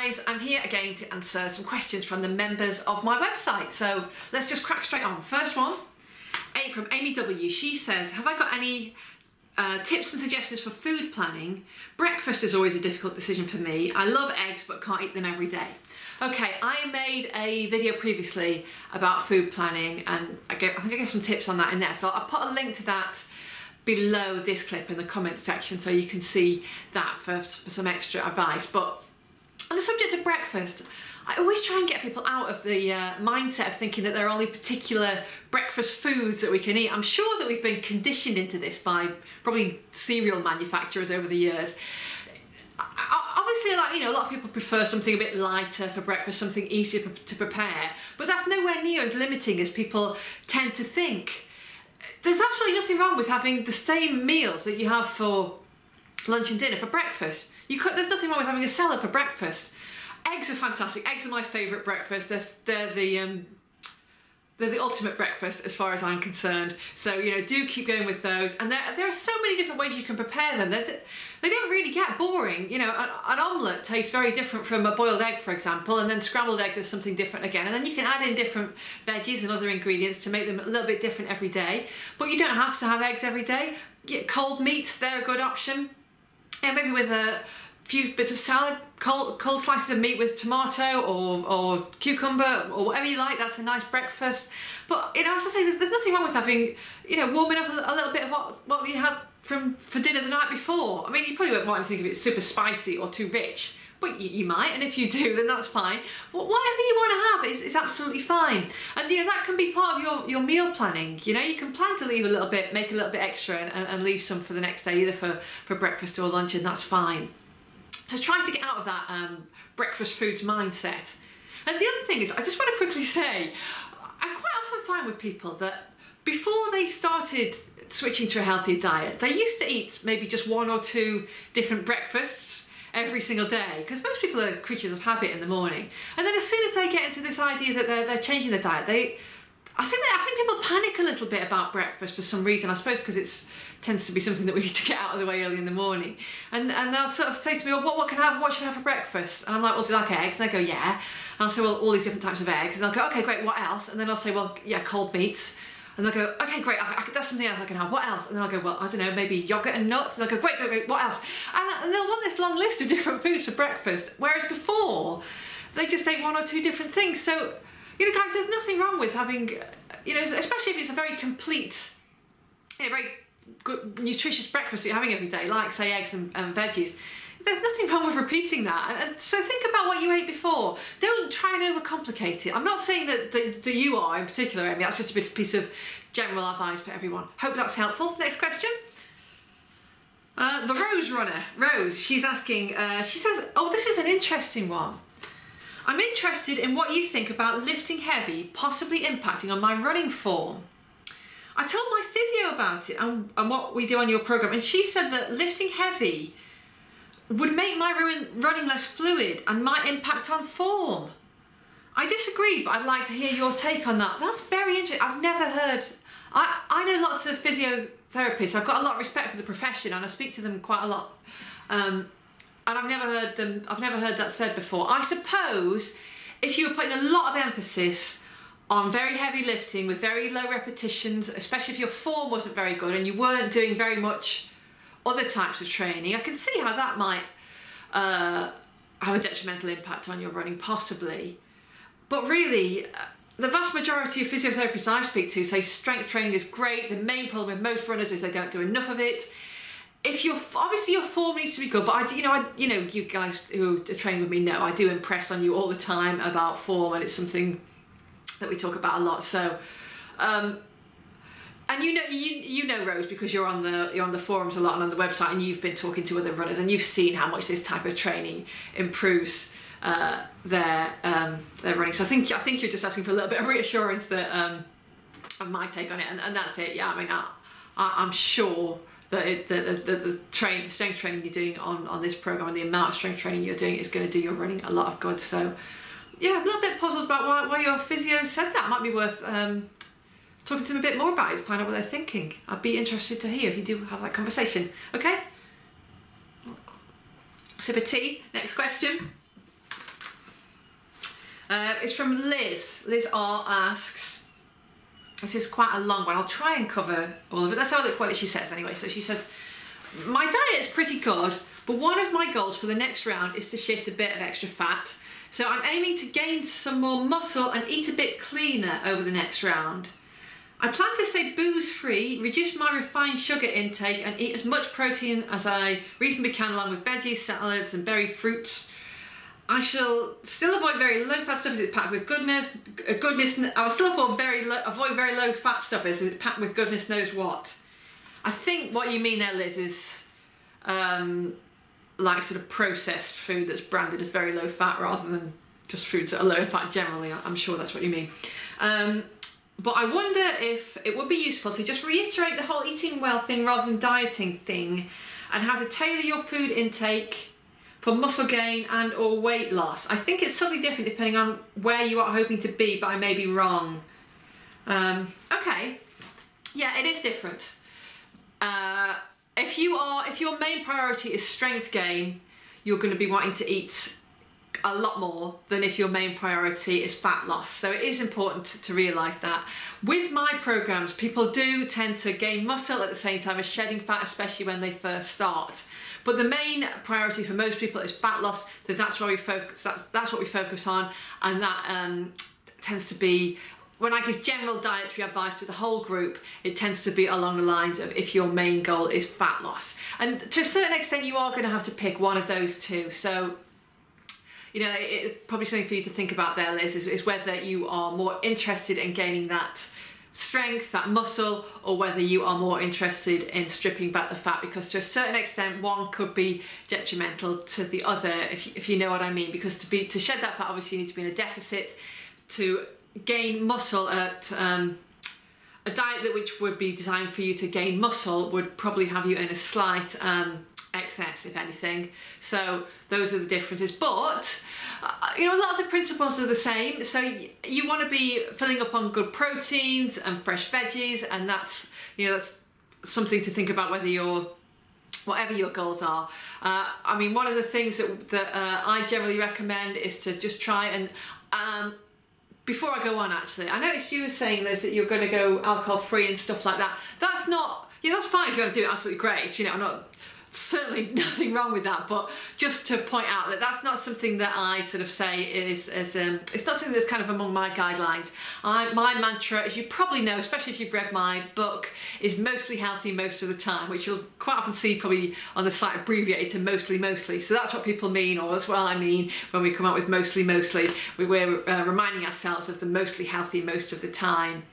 guys, I'm here again to answer some questions from the members of my website. So let's just crack straight on. First one, from Amy W. She says, have I got any tips and suggestions for food planning? Breakfast is always a difficult decision for me. I love eggs but can't eat them every day. Okay, I made a video previously about food planning and I think I gave some tips on that in there. So I'll put a link to that below this clip in the comments section so you can see that for some extra advice. But on the subject of breakfast, I always try and get people out of the mindset of thinking that there are only particular breakfast foods that we can eat. I'm sure that we've been conditioned into this by probably cereal manufacturers over the years. Obviously, like, you know, a lot of people prefer something a bit lighter for breakfast, something easier to prepare, but that's nowhere near as limiting as people tend to think. There's absolutely nothing wrong with having the same meals that you have for lunch and dinner for breakfast. There's nothing wrong with having a salad for breakfast. Eggs are fantastic. Eggs are my favourite breakfast. They're the ultimate breakfast as far as I'm concerned. So, you know, do keep going with those. And there are so many different ways you can prepare them. They don't really get boring. You know, an omelette tastes very different from a boiled egg, for example, and then scrambled eggs is something different again. And then you can add in different veggies and other ingredients to make them a little bit different every day. But you don't have to have eggs every day. Cold meats, they're a good option. And maybe with a few bits of salad, cold slices of meat with tomato or cucumber or whatever you like, that's a nice breakfast. But, you know, as I say, there's nothing wrong with having, you know, warming up a little bit of what you had for dinner the night before. I mean, you probably won't want to think of it super spicy or too rich, but you might, and if you do, then that's fine. Whatever you want to have is absolutely fine. And, you know, that can be part of your meal planning. You know, you can plan to leave a little bit, make a little bit extra and leave some for the next day, either for breakfast or lunch, and that's fine. So try to get out of that breakfast foods mindset. And the other thing is, I just want to quickly say, I quite often find with people that before they started switching to a healthier diet, they used to eat maybe just one or two different breakfasts every single day, because most people are creatures of habit in the morning. And then as soon as they get into this idea that they're changing their diet, I think people panic a little bit about breakfast for some reason. I suppose because it tends to be something that we need to get out of the way early in the morning. And they'll sort of say to me, well, what can I have? What should I have for breakfast? And I'm like, well, do you like eggs? And they go, yeah. And I'll say, well, all these different types of eggs. And I'll go, okay, great, what else? And then I'll say, well, yeah, cold meats. And they'll go, okay, great, that's something else I can have. What else? And then I'll go, well, I don't know, maybe yogurt and nuts. And they'll go, great, what else? And they'll want this long list of different foods for breakfast. Whereas before, they just ate one or two different things. So, you know, guys, there's nothing wrong with having, you know, especially if it's a very complete, you know, very good, nutritious breakfast that you're having every day, like, say, eggs and veggies. There's nothing wrong with repeating that. And so think about what you ate before. Don't try and overcomplicate it. I'm not saying that you are in particular, Amy. That's just a piece of general advice for everyone. Hope that's helpful. Next question. The Rose Runner. Rose, she's asking, she says, oh, this is an interesting one. I'm interested in what you think about lifting heavy possibly impacting on my running form. I told my physio about it and what we do on your programme, and she said that lifting heavy would make my running less fluid and might impact on form. I disagree, but I'd like to hear your take on that. That's very interesting. I've never heard... I know lots of physiotherapists. I've got a lot of respect for the profession and I speak to them quite a lot. And I've never heard that said before. I suppose if you were putting a lot of emphasis on very heavy lifting with very low repetitions, especially if your form wasn't very good and you weren't doing very much other types of training, I can see how that might have a detrimental impact on your running, possibly. But really, the vast majority of physiotherapists I speak to say strength training is great. The main problem with most runners is they don't do enough of it. Obviously your form needs to be good, but you guys who are training with me know I do impress on you all the time about form, and it's something that we talk about a lot. So, and you know Rose, because you're on the forums a lot and on the website, and you've been talking to other runners, and you've seen how much this type of training improves their running. So I think you're just asking for a little bit of reassurance that of my take on it, and that's it. Yeah, I mean, I'm sure that the strength training you're doing on this program and the amount of strength training you're doing is going to do your running a lot of good. So yeah, I'm a little bit puzzled about why your physio said that. Might be worth talking to them a bit more about it to find out what they're thinking. I'd be interested to hear if you do have that conversation. Okay? Sip of tea. Next question. It's from Liz. Liz R asks, this is quite a long one, I'll try and cover all of it. Let's have a look at what she says anyway. So she says, my diet is pretty good, but one of my goals for the next round is to shift a bit of extra fat. So I'm aiming to gain some more muscle and eat a bit cleaner over the next round. I plan to stay booze-free, reduce my refined sugar intake and eat as much protein as I reasonably can along with veggies, salads and berry fruits. I shall still avoid very low-fat stuff as it's packed with goodness. I will still avoid very low-fat stuff as it's packed with goodness knows what. I think what you mean there, Liz, is like sort of processed food that's branded as very low-fat rather than just foods that are low in fat generally. I'm sure that's what you mean. But I wonder if it would be useful to just reiterate the whole eating well thing rather than dieting thing, and how to tailor your food intake for muscle gain and or weight loss. I think it's something different depending on where you are hoping to be, but I may be wrong. Okay, yeah, it is different. If your main priority is strength gain, you're going to be wanting to eat a lot more than if your main priority is fat loss. So it is important to realise that. With my programs, people do tend to gain muscle at the same time as shedding fat, especially when they first start. But the main priority for most people is fat loss, so that's where we focus. That's what we focus on, and that tends to be, when I give general dietary advice to the whole group, it tends to be along the lines of if your main goal is fat loss. And to a certain extent, you are going to have to pick one of those two. So, you know, it's probably something for you to think about there, Liz, is whether you are more interested in gaining that strength, that muscle, or whether you are more interested in stripping back the fat, because to a certain extent, one could be detrimental to the other, if you know what I mean. Because to shed that fat, obviously you need to be in a deficit. To gain muscle at a diet which would be designed for you to gain muscle would probably have you in a slight excess, if anything. So those are the differences, but you know, a lot of the principles are the same. So you want to be filling up on good proteins and fresh veggies, and that's, you know, that's something to think about whether you're, whatever your goals are. I mean, one of the things that I generally recommend is to just try and before I go on, actually, I noticed you were saying, Liz, that you're going to go alcohol free and stuff like that. That's not, you know, that's fine if you want to do it, absolutely great. You know, I'm not, certainly nothing wrong with that, but just to point out that that's not something that I sort of say is as it's not something that's kind of among my guidelines. My mantra, as you probably know, especially if you've read my book, is mostly healthy most of the time, which you'll quite often see probably on the site abbreviated to mostly. So that's what people mean, or that's what I mean when we come up with mostly. We're reminding ourselves of the mostly healthy most of the time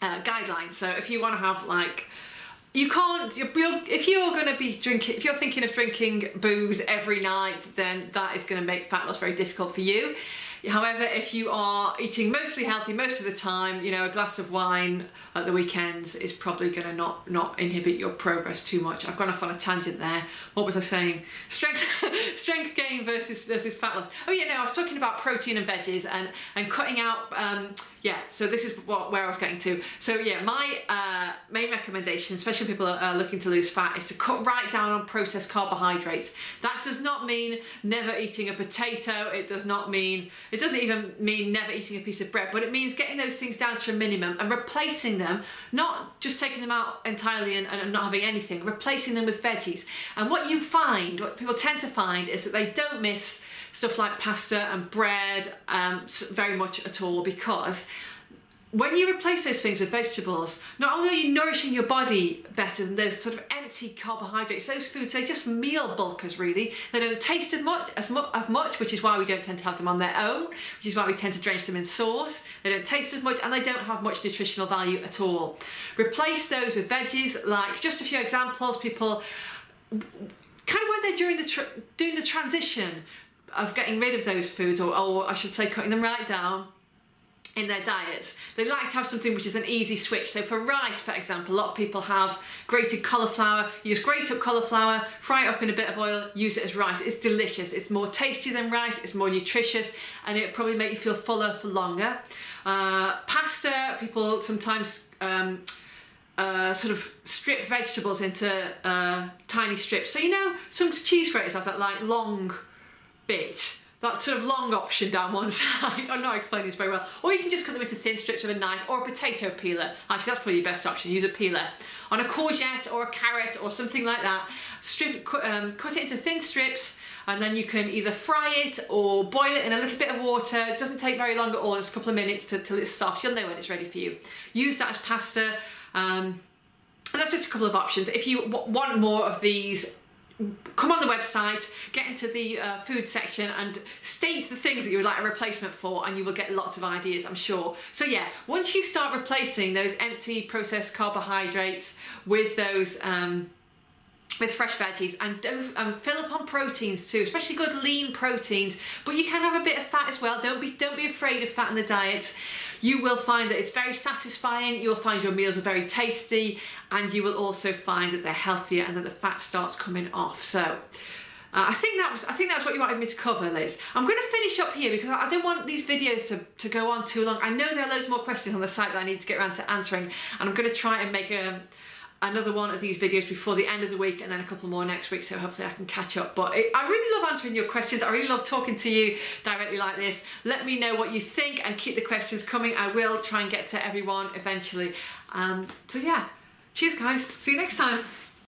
guidelines. So if you want to have like, you can't, if you're going to be drinking, if you're thinking of drinking booze every night, then that is going to make fat loss very difficult for you. However, if you are eating mostly healthy most of the time, you know, a glass of wine at the weekends is probably going to not inhibit your progress too much. I've gone off on a tangent there. What was I saying? Strength gain versus fat loss. Oh yeah, no, I was talking about protein and veggies and cutting out. Yeah, so this is where I was getting to. So yeah, my main recommendation, especially if people are looking to lose fat, is to cut right down on processed carbohydrates. That does not mean never eating a potato. It doesn't even mean never eating a piece of bread, but it means getting those things down to a minimum and replacing them, not just taking them out entirely and not having anything, replacing them with veggies. And what people tend to find is that they don't miss stuff like pasta and bread very much at all, because when you replace those things with vegetables, not only are you nourishing your body better than those sort of empty carbohydrates, those foods, they're just meal bulkers really. They don't taste as much, which is why we don't tend to have them on their own, which is why we tend to drench them in sauce. They don't taste as much and they don't have much nutritional value at all. Replace those with veggies, like just a few examples. People, kind of when they're doing the transition of getting rid of those foods, or I should say cutting them right down in their diets, they like to have something which is an easy switch. So for rice, for example, a lot of people have grated cauliflower. You just grate up cauliflower, fry it up in a bit of oil, use it as rice. It's delicious. It's more tasty than rice, it's more nutritious, and it probably make you feel fuller for longer. Pasta, people sometimes sort of strip vegetables into tiny strips. So you know, some cheese graters have that like long bit that sort of long option down one side. I'm not explaining this very well. Or you can just cut them into thin strips with a knife or a potato peeler. Actually, that's probably your best option. Use a peeler. On a courgette or a carrot or something like that, cut it into thin strips, and then you can either fry it or boil it in a little bit of water. It doesn't take very long at all, just a couple of minutes till it's soft. You'll know when it's ready for you. Use that as pasta. And that's just a couple of options. If you want more of these, come on the website, get into the food section and state the things that you would like a replacement for, and you will get lots of ideas, I'm sure. So yeah, once you start replacing those empty processed carbohydrates with those with fresh veggies, and fill up on proteins too, especially good lean proteins, but you can have a bit of fat as well. Don't be afraid of fat in the diet. You will find that it's very satisfying. You will find your meals are very tasty, and you will also find that they're healthier and that the fat starts coming off. So I think that's what you wanted me to cover, Liz. I'm going to finish up here because I don't want these videos to go on too long. I know there are loads more questions on the site that I need to get around to answering, and I'm going to try and make another one of these videos before the end of the week, and then a couple more next week, so hopefully I can catch up. But I really love answering your questions. I really love talking to you directly like this. Let me know what you think and keep the questions coming. I will try and get to everyone eventually. So yeah, cheers guys, see you next time.